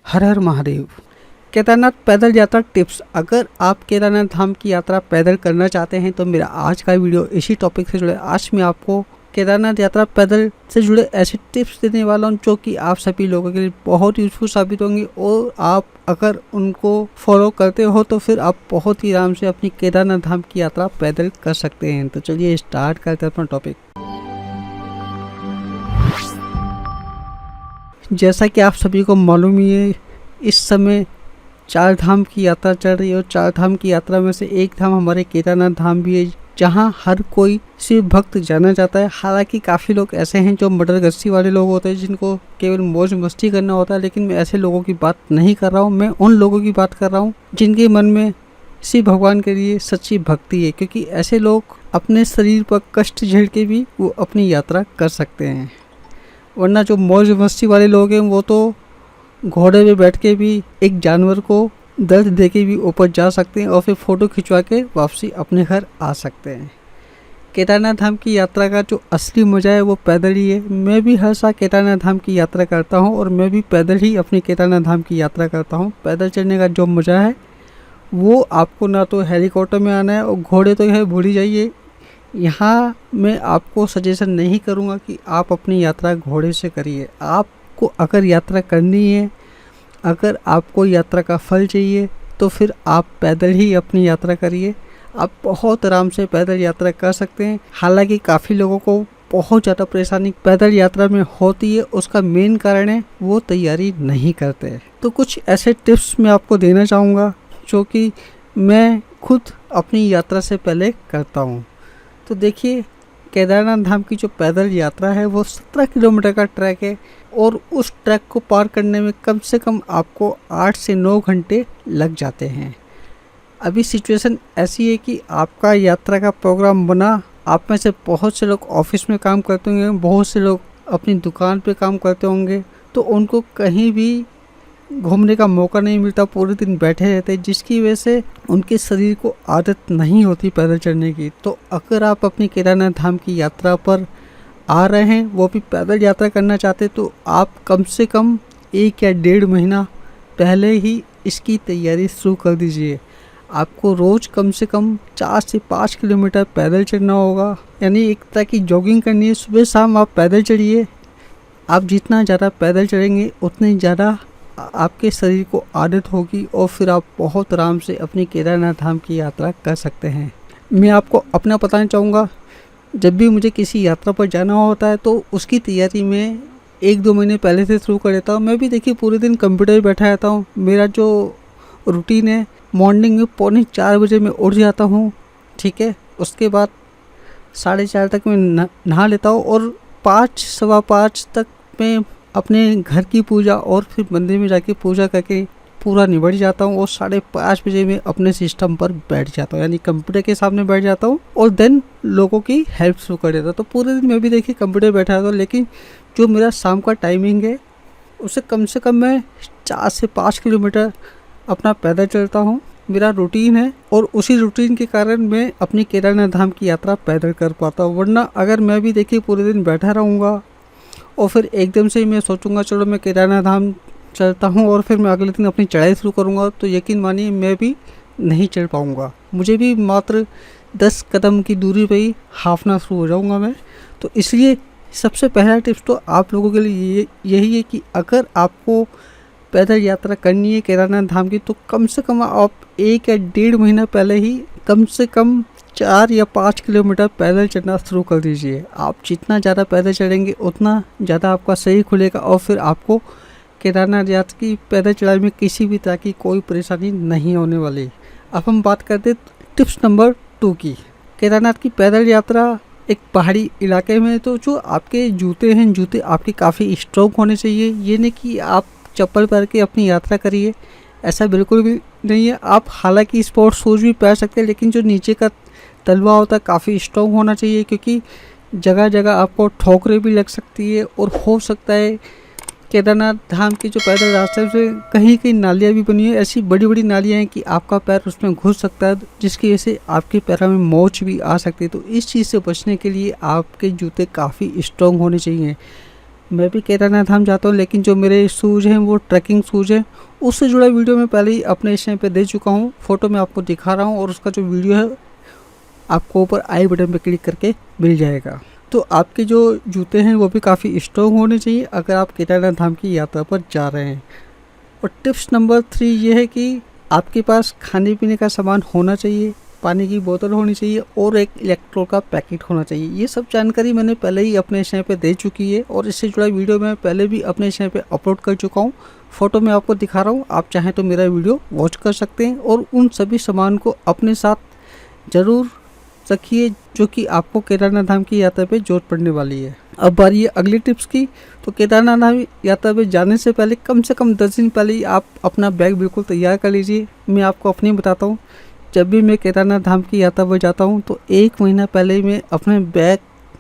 हर हर महादेव। केदारनाथ पैदल यात्रा टिप्स। अगर आप केदारनाथ धाम की यात्रा पैदल करना चाहते हैं तो मेरा आज का वीडियो इसी टॉपिक से जुड़े। आज मैं आपको केदारनाथ यात्रा पैदल से जुड़े ऐसे टिप्स देने वाला हूं जो कि आप सभी लोगों के लिए बहुत यूजफुल साबित होंगी, और आप अगर उनको फॉलो करते हो तो फिर आप बहुत ही आराम से अपनी केदारनाथ धाम की यात्रा पैदल कर सकते हैं। तो चलिए स्टार्ट करते हैं अपना टॉपिक। जैसा कि आप सभी को मालूम ही है, इस समय 4 धाम की यात्रा चल रही है और 4 धाम की यात्रा में से एक धाम हमारे केदारनाथ धाम भी है, जहां हर कोई शिव भक्त जाना जाता है। हालांकि काफ़ी लोग ऐसे हैं जो मडरगस्ती वाले लोग होते हैं, जिनको केवल मौज मस्ती करना होता है, लेकिन मैं ऐसे लोगों की बात नहीं कर रहा हूँ। मैं उन लोगों की बात कर रहा हूँ जिनके मन में शिव भगवान के लिए सच्ची भक्ति है, क्योंकि ऐसे लोग अपने शरीर पर कष्ट झेल के भी वो अपनी यात्रा कर सकते हैं। वरना जो मौज मस्ती वाले लोग हैं वो तो घोड़े पे बैठ के भी एक जानवर को दर्द दे के भी ऊपर जा सकते हैं और फिर फ़ोटो खिंचवा के वापसी अपने घर आ सकते हैं। केदारनाथ धाम की यात्रा का जो असली मज़ा है वो पैदल ही है। मैं भी हर साल केदारनाथ धाम की यात्रा करता हूँ और मैं भी पैदल ही अपनी केदारनाथ धाम की यात्रा करता हूँ। पैदल चलने का जो मज़ा है वो आपको ना तो हेलीकॉप्टर में आना है, और घोड़े तो यह भूल ही जाइए। यहाँ मैं आपको सजेशन नहीं करूँगा कि आप अपनी यात्रा घोड़े से करिए। आपको अगर यात्रा करनी है, अगर आपको यात्रा का फल चाहिए, तो फिर आप पैदल ही अपनी यात्रा करिए। आप बहुत आराम से पैदल यात्रा कर सकते हैं। हालांकि काफ़ी लोगों को बहुत ज़्यादा परेशानी पैदल यात्रा में होती है, उसका मेन कारण है वो तैयारी नहीं करते। तो कुछ ऐसे टिप्स मैं आपको देना चाहूँगा जो कि मैं खुद अपनी यात्रा से पहले करता हूँ। तो देखिए, केदारनाथ धाम की जो पैदल यात्रा है वो 17 किलोमीटर का ट्रैक है, और उस ट्रैक को पार करने में कम से कम आपको 8 से 9 घंटे लग जाते हैं। अभी सिचुएशन ऐसी है कि आपका यात्रा का प्रोग्राम बना, आप में से बहुत से लोग ऑफिस में काम करते होंगे, बहुत से लोग अपनी दुकान पे काम करते होंगे, तो उनको कहीं भी घूमने का मौका नहीं मिलता, पूरे दिन बैठे रहते, जिसकी वजह से उनके शरीर को आदत नहीं होती पैदल चलने की। तो अगर आप अपनी केदारनाथ धाम की यात्रा पर आ रहे हैं, वो भी पैदल यात्रा करना चाहते, तो आप कम से कम 1 या 1.5 महीना पहले ही इसकी तैयारी शुरू कर दीजिए। आपको रोज़ कम से कम 4 से 5 किलोमीटर पैदल चलना होगा, यानी एक तरह की जॉगिंग करनी है। सुबह शाम आप पैदल चलिए। आप जितना ज़्यादा पैदल चलेंगे उतनी ज़्यादा आपके शरीर को आदत होगी, और फिर आप बहुत आराम से अपनी केदारनाथ धाम की यात्रा कर सकते हैं। मैं आपको अपना बताना चाहूँगा, जब भी मुझे किसी यात्रा पर जाना होता है तो उसकी तैयारी में 1-2 महीने पहले से शुरू कर देता हूँ। मैं भी देखिए पूरे दिन कंप्यूटर पर बैठा रहता हूँ। मेरा जो रूटीन है, मॉर्निंग में 3:45 बजे मैं उठ जाता हूँ, ठीक है। उसके बाद 4:30 तक मैं नहा लेता हूँ, और 5, सवा 5 तक मैं अपने घर की पूजा और फिर मंदिर में जाके पूजा करके पूरा निबट जाता हूँ, और 5:30 बजे मैं अपने सिस्टम पर बैठ जाता हूँ, यानी कंप्यूटर के सामने बैठ जाता हूँ, और देन लोगों की हेल्प शुरू कर देता हूँ। तो पूरे दिन मैं भी देखिए कंप्यूटर बैठा रहता हूँ, लेकिन जो मेरा शाम का टाइमिंग है उसे कम से कम मैं 4 से 5 किलोमीटर अपना पैदल चलता हूँ। मेरा रूटीन है, और उसी रूटीन के कारण मैं अपनी केदारनाथ धाम की यात्रा पैदल कर पाता हूँ। वरना अगर मैं भी देखिए पूरे दिन बैठा रहूँगा और फिर एकदम से मैं सोचूंगा चलो मैं केदारनाथ धाम चलता हूँ, और फिर मैं अगले दिन अपनी चढ़ाई शुरू करूँगा, तो यकीन मानिए मैं भी नहीं चढ़ पाऊँगा। मुझे भी मात्र 10 कदम की दूरी पे ही हाफना शुरू हो जाऊँगा मैं। तो इसलिए सबसे पहला टिप्स तो आप लोगों के लिए यही है कि अगर आपको पैदल यात्रा करनी है केदारनाथ धाम की, तो कम से कम आप 1 या 1.5 महीना पहले ही कम से कम 4 या 5 किलोमीटर पैदल चलना शुरू कर दीजिए। आप जितना ज़्यादा पैदल चलेंगे उतना ज़्यादा आपका शरीर खुलेगा, और फिर आपको केदारनाथ यात्रा की पैदल चढ़ाई में किसी भी तरह की कोई परेशानी नहीं होने वाली। अब हम बात करते टिप्स नंबर 2 की। केदारनाथ की पैदल यात्रा एक पहाड़ी इलाके में, तो जो आपके जूते हैं, जूते आपके काफ़ी स्ट्रॉन्ग होने चाहिए। ये नहीं कि आप चप्पल पहन के अपनी यात्रा करिए, ऐसा बिल्कुल भी नहीं है। आप हालांकि स्पोर्ट्स शूज़ भी पहन सकते हैं, लेकिन जो नीचे का तलवा होता है काफ़ी स्ट्रॉन्ग होना चाहिए, क्योंकि जगह जगह आपको ठोकरें भी लग सकती है, और हो सकता है केदारनाथ धाम के जो पैदल रास्ते से कहीं कहीं नालियाँ भी बनी है। ऐसी बड़ी बड़ी नालियाँ हैं कि आपका पैर उसमें घुस सकता है, जिसकी वजह से आपके पैरों में मोच भी आ सकती है। तो इस चीज़ से बचने के लिए आपके जूते काफ़ी स्ट्रॉन्ग होने चाहिए। मैं भी केदारनाथ धाम जाता हूँ, लेकिन जो मेरे शूज़ हैं वो ट्रैकिंग शूज़ हैं। उससे जुड़ा वीडियो मैं पहले ही अपने इस चैनल पे दे चुका हूँ, फ़ोटो मैं आपको दिखा रहा हूँ और उसका जो वीडियो है आपको ऊपर आई बटन पे क्लिक करके मिल जाएगा। तो आपके जो जूते हैं वो भी काफ़ी स्ट्रॉन्ग होने चाहिए अगर आप केदारनाथ धाम की यात्रा पर जा रहे हैं। और टिप्स नंबर 3 ये है कि आपके पास खाने पीने का सामान होना चाहिए, पानी की बोतल होनी चाहिए और एक इलेक्ट्रोल का पैकेट होना चाहिए। ये सब जानकारी मैंने पहले ही अपने चैनल पे दे चुकी है और इससे जुड़ा वीडियो मैं पहले भी अपने चैनल पे अपलोड कर चुका हूँ। फ़ोटो मैं आपको दिखा रहा हूँ, आप चाहें तो मेरा वीडियो वॉच कर सकते हैं और उन सभी सामान को अपने साथ ज़रूर रखिए जो कि आपको केदारनाथ धाम की यात्रा पे जरूरत पड़ने वाली है। अब बारी है अगली टिप्स की। तो केदारनाथ धाम यात्रा पे जाने से पहले कम से कम 10 दिन पहले ही आप अपना बैग बिल्कुल तैयार कर लीजिए। मैं आपको अपनी बताता हूँ, जब भी मैं केदारनाथ धाम की यात्रा पर जाता हूँ तो 1 महीना पहले ही मैं अपने बैग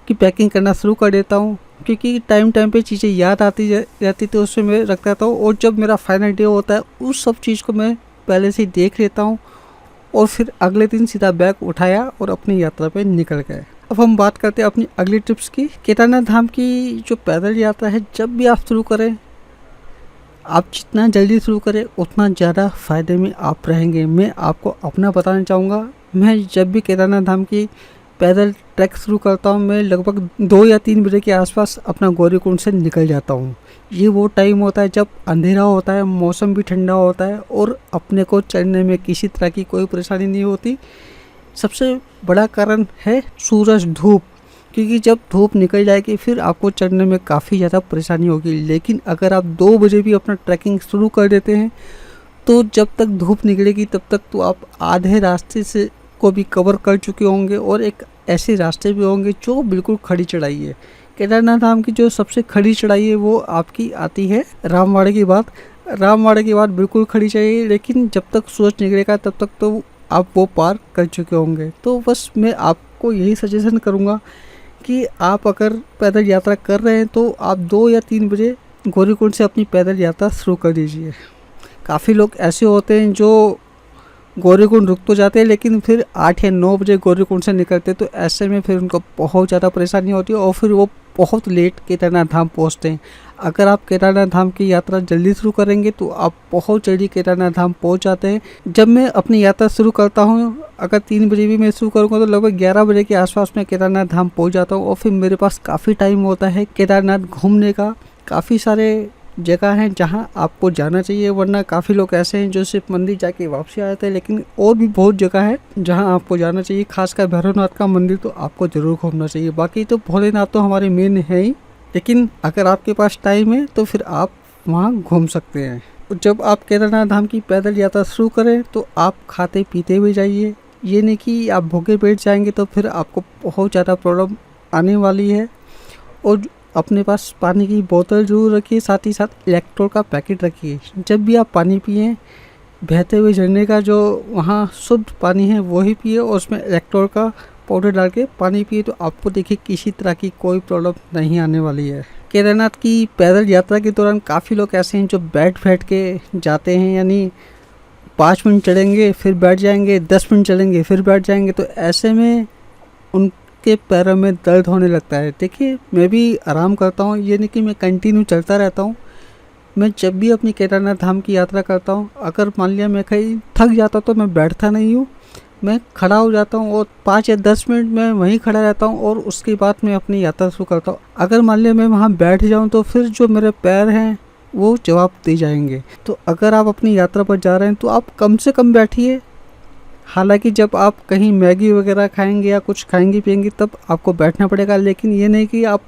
की पैकिंग करना शुरू कर देता हूँ, क्योंकि टाइम पे चीज़ें याद आती रहती तो उसमें मैं रख देता हूँ और जब मेरा फाइनल डे होता है उस सब चीज़ को मैं पहले से ही देख लेता हूँ और फिर अगले दिन सीधा बैग उठाया और अपनी यात्रा पे निकल गए। अब हम बात करते हैं अपनी अगली टिप्स की। केदारनाथ धाम की जो पैदल यात्रा है, जब भी आप शुरू करें, आप जितना जल्दी शुरू करें उतना ज़्यादा फ़ायदे में आप रहेंगे। मैं आपको अपना बताना चाहूँगा, मैं जब भी केदारनाथ धाम की पैदल ट्रैक शुरू करता हूँ, मैं लगभग 2 या 3 बजे के आसपास अपना गौरीकुंड से निकल जाता हूँ। ये वो टाइम होता है जब अंधेरा होता है, मौसम भी ठंडा होता है और अपने को चढ़ने में किसी तरह की कोई परेशानी नहीं होती। सबसे बड़ा कारण है सूरज, धूप, क्योंकि जब धूप निकल जाएगी फिर आपको चढ़ने में काफ़ी ज़्यादा परेशानी होगी। लेकिन अगर आप 2 बजे भी अपना ट्रैकिंग शुरू कर देते हैं तो जब तक धूप निकलेगी तब तक तो आप आधे रास्ते से को भी कवर कर चुके होंगे और एक ऐसे रास्ते भी होंगे जो बिल्कुल खड़ी चढ़ाई है। केदारनाथ धाम की जो सबसे खड़ी चढ़ाई है वो आपकी आती है रामवाड़े के बाद। रामवाड़े के बाद बिल्कुल खड़ी चढ़ाई, लेकिन जब तक सूरज निकलेगा तब तक तो आप वो पार कर चुके होंगे। तो बस मैं आपको यही सजेशन करूँगा कि आप अगर पैदल यात्रा कर रहे हैं तो आप 2 या 3 बजे गौरीकुंड से अपनी पैदल यात्रा शुरू कर दीजिए। काफ़ी लोग ऐसे होते हैं जो गौरीकुंड रुक तो जाते हैं लेकिन फिर 8 या 9 बजे गौरीकुंड से निकलते, तो ऐसे में फिर उनको बहुत ज़्यादा परेशानी होती है और फिर वो बहुत लेट केदारनाथ धाम पहुंचते हैं। अगर आप केदारनाथ धाम की यात्रा जल्दी शुरू करेंगे तो आप बहुत जल्दी केदारनाथ धाम पहुंच जाते हैं। जब मैं अपनी यात्रा शुरू करता हूं, अगर 3 बजे भी मैं शुरू करूंगा तो लगभग 11 बजे के आसपास मैं केदारनाथ धाम पहुंच जाता हूं और फिर मेरे पास काफ़ी टाइम होता है केदारनाथ घूमने का। काफ़ी सारे जगह हैं जहां आपको जाना चाहिए, वरना काफ़ी लोग ऐसे हैं जो सिर्फ मंदिर जाके वापसी आ जाते हैं। लेकिन और भी बहुत जगह है जहां आपको जाना चाहिए, खासकर भैरवनाथ का मंदिर तो आपको ज़रूर घूमना चाहिए। बाकी तो भोलेनाथ तो हमारे मेन है ही, लेकिन अगर आपके पास टाइम है तो फिर आप वहाँ घूम सकते हैं। जब आप केदारनाथ धाम की पैदल यात्रा शुरू करें तो आप खाते पीते हुए जाइए। ये नहीं कि आप भूखे पेट जाएंगे तो फिर आपको बहुत ज़्यादा प्रॉब्लम आने वाली है। और अपने पास पानी की बोतल जरूर रखिए, साथ ही साथ इलेक्ट्रोल का पैकेट रखिए। जब भी आप पानी पिएं, बहते हुए झरने का जो वहाँ शुद्ध पानी है वही पिए और उसमें इलेक्ट्रोल का पाउडर डाल के पानी पिए, तो आपको देखिए किसी तरह की कोई प्रॉब्लम नहीं आने वाली है। केदारनाथ की पैदल यात्रा के दौरान काफ़ी लोग ऐसे हैं जो बैठ के जाते हैं, यानी 5 मिनट चलेंगे फिर बैठ जाएंगे, 10 मिनट चलेंगे फिर बैठ जाएंगे, तो ऐसे में उनके पैरों में दर्द होने लगता है। देखिए मैं भी आराम करता हूँ, ये नहीं कि मैं कंटिन्यू चलता रहता हूँ। मैं जब भी अपनी केदारनाथ धाम की यात्रा करता हूँ, अगर मान लिया मैं कहीं थक जाता तो मैं बैठता नहीं हूँ, मैं खड़ा हो जाता हूँ और 5 या 10 मिनट मैं वहीं खड़ा रहता हूँ और उसके बाद मैं अपनी यात्रा शुरू करता हूँ। अगर मान लिया मैं वहाँ बैठ जाऊँ तो फिर जो मेरे पैर हैं वो जवाब दे जाएंगे। तो अगर आप अपनी यात्रा पर जा रहे हैं तो आप कम से कम बैठिए। हालांकि जब आप कहीं मैगी वगैरह खाएंगे या कुछ खाएंगे पिएंगे तब आपको बैठना पड़ेगा, लेकिन ये नहीं कि आप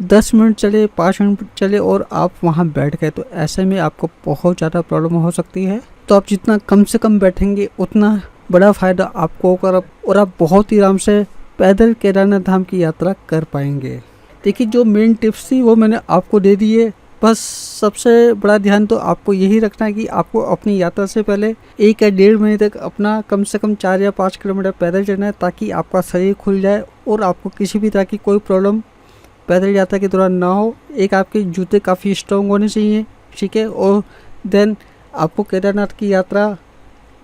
10 मिनट चले, 5 मिनट चले और आप वहाँ बैठ गए, तो ऐसे में आपको बहुत ज़्यादा प्रॉब्लम हो सकती है। तो आप जितना कम से कम बैठेंगे उतना बड़ा फ़ायदा आपको होगा और आप बहुत ही आराम से पैदल केदारनाथ धाम की यात्रा कर पाएंगे। देखिए जो मेन टिप्स थी वो मैंने आपको दे दी है। बस सबसे बड़ा ध्यान तो आपको यही रखना है कि आपको अपनी यात्रा से पहले 1 या 1.5 महीने तक अपना कम से कम 4 या 5 किलोमीटर पैदल चलना है, ताकि आपका शरीर खुल जाए और आपको किसी भी तरह की कोई प्रॉब्लम पैदल यात्रा के दौरान ना हो। एक आपके जूते काफ़ी स्ट्रॉन्ग होने चाहिए, ठीक है। और देन आपको केदारनाथ की यात्रा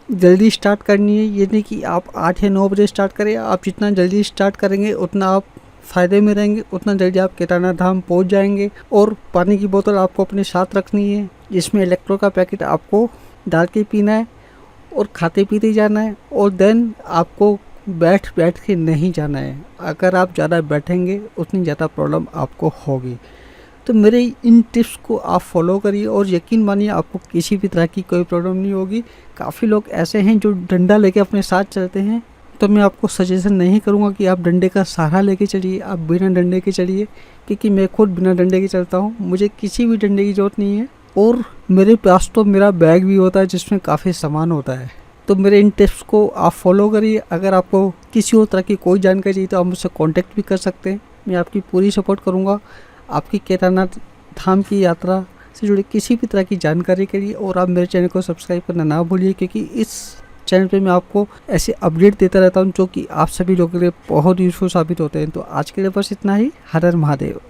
जल्दी स्टार्ट करनी है। ये नहीं कि आप 8 या 9 बजे स्टार्ट करें, आप जितना जल्दी स्टार्ट करेंगे उतना आप फ़ायदे में रहेंगे उतना जल्दी आप केदारनाथ धाम पहुंच जाएंगे। और पानी की बोतल आपको अपने साथ रखनी है, जिसमें इलेक्ट्रो का पैकेट आपको डाल के पीना है और खाते पीते जाना है। और देन आपको बैठ के नहीं जाना है, अगर आप ज़्यादा बैठेंगे उतनी ज़्यादा प्रॉब्लम आपको होगी। तो मेरे इन टिप्स को आप फॉलो करिए और यकीन मानिए आपको किसी भी तरह की कोई प्रॉब्लम नहीं होगी। काफ़ी लोग ऐसे हैं जो डंडा लेके अपने साथ चलते हैं, तो मैं आपको सजेशन नहीं करूँगा कि आप डंडे का सहारा लेके चलिए, आप बिना डंडे के चलिए, क्योंकि मैं खुद बिना डंडे के चलता हूँ, मुझे किसी भी डंडे की ज़रूरत नहीं है। और मेरे पास तो मेरा बैग भी होता है जिसमें काफ़ी सामान होता है। तो मेरे इन टिप्स को आप फॉलो करिए। अगर आपको किसी और तरह की कोई जानकारी चाहिए तो आप मुझसे कांटेक्ट भी कर सकते हैं, मैं आपकी पूरी सपोर्ट करूँगा आपकी केदारनाथ धाम की यात्रा से जुड़ी किसी भी तरह की जानकारी के लिए। और आप मेरे चैनल को सब्सक्राइब करना ना भूलिए, क्योंकि इस चैनल पे मैं आपको ऐसे अपडेट देता रहता हूँ जो कि आप सभी लोगों के लिए बहुत यूज़फुल साबित होते हैं। तो आज के लिए बस इतना ही। हर हर महादेव।